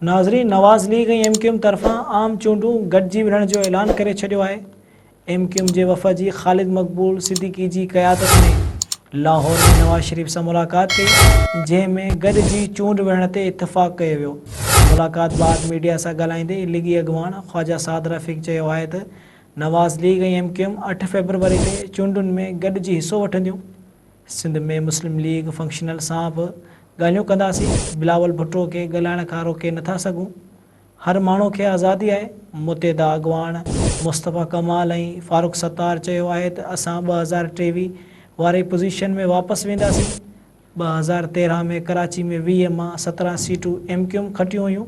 नाज़रीन, नवाज़ लीग ऐं MQM तरफ़ां आम चूंडूं गॾिजी विढ़ण जो ऐलान करे छॾियो आहे। MQM जे वफ़द जी ख़ालिद मक़बूल सिद्दीकी जी क़यादत में लाहौर में नवाज़ शरीफ़ सां मुलाक़ात कई, जंहिं में गॾिजी चूंड विढ़ण ते इतफ़ाक़ कयो वियो। मुलाक़ात बाद मीडिया सां ॻाल्हाईंदे लीगी अॻवान ख़्वाजा साद रफ़ीक़ चयो आहे त नवाज़ लीग ऐं MQM 8 फ़रवरी ते चूंडुनि में गॾिजी हिसो वठंदियूं। सिंध में मुस्लिम लीग फंक्शनल सां बि ॻाल्हियूं कंदासीं। बिलावल भुट्टो खे ॻाल्हाइण खां रोके नथा सघूं। हर माण्हू खे आज़ादी आहे। मुतहिदा अॻवान मुस्तफ़ा कमाल ऐं फारूक सत्तार चयो आहे त असां 2023 वारी पोज़ीशन में वापसि वेंदासीं। 2013 में कराची में 20 मां 17 सीटूं MQM खटियूं हुयूं।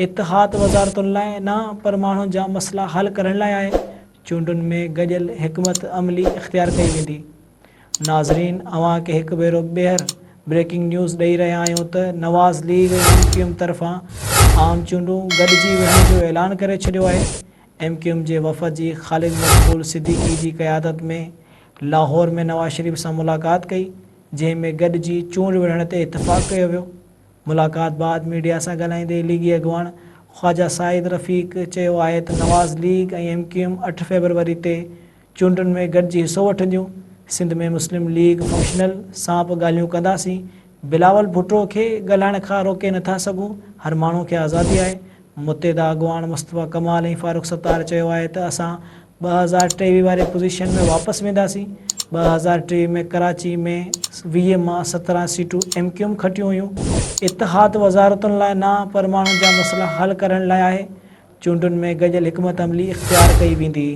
इतिहाद वज़ारतुनि लाइ न पर माण्हुनि जा मसइला हल करण लाइ आहे। चूंडुनि में गॾियल हिकमत अमली इख़्तियार कई वेंदी। नाज़रीन, अव्हां खे हिकु भेरो ॿीहर ब्रेकिंग न्यूज़ ॾेई रहिया आहियूं त नवाज़ लीग ऐं MQM तरफ़ां आम चूंडूं गॾिजी विढ़ण जो ऐलान करे छॾियो आहे। MQM जे वफ़द जी ख़ालिद मक़बूल सिद्दीकी जी क़यादत में लाहौर में नवाज़ शरीफ़ सां मुलाक़ात कई, जंहिं में गॾिजी चूंड विढ़ण ते इतफ़ाक़ कयो वियो। मुलाक़ात बाद मीडिया सां ॻाल्हाईंदे लीगी अॻवान ख़्वाजा साद रफ़ीक़ चयो आहे त नवाज़ लीग ऐं MQM 8 फ़रवरी ते चूंडुनि में गॾिजी हिसो वठंदियूं। सिंध में मुस्लिम लीग फंक्शनल सां बि ॻाल्हियूं कंदासीं। बिलावल भुट्टो खे ॻाल्हाइण खां रोके नथा सघूं। हर माण्हू खे आज़ादी आहे। मुतहिदा अॻवान मुस्तफ़ा कमाल ऐं फारूक सत्तार चयो आहे त असां 2023 वारे पोज़ीशन में वापसि वेंदासीं। 2023 में कराची में 20 मां 17 सीटूं MQM खटियूं हुयूं। इतिहाद वज़ारतुनि लाइ न पर माण्हुनि जा मसइला हल करण लाइ आहे। चूंडुनि में गॾियल हिकमत अमली इख़्तियार कई वेंदी।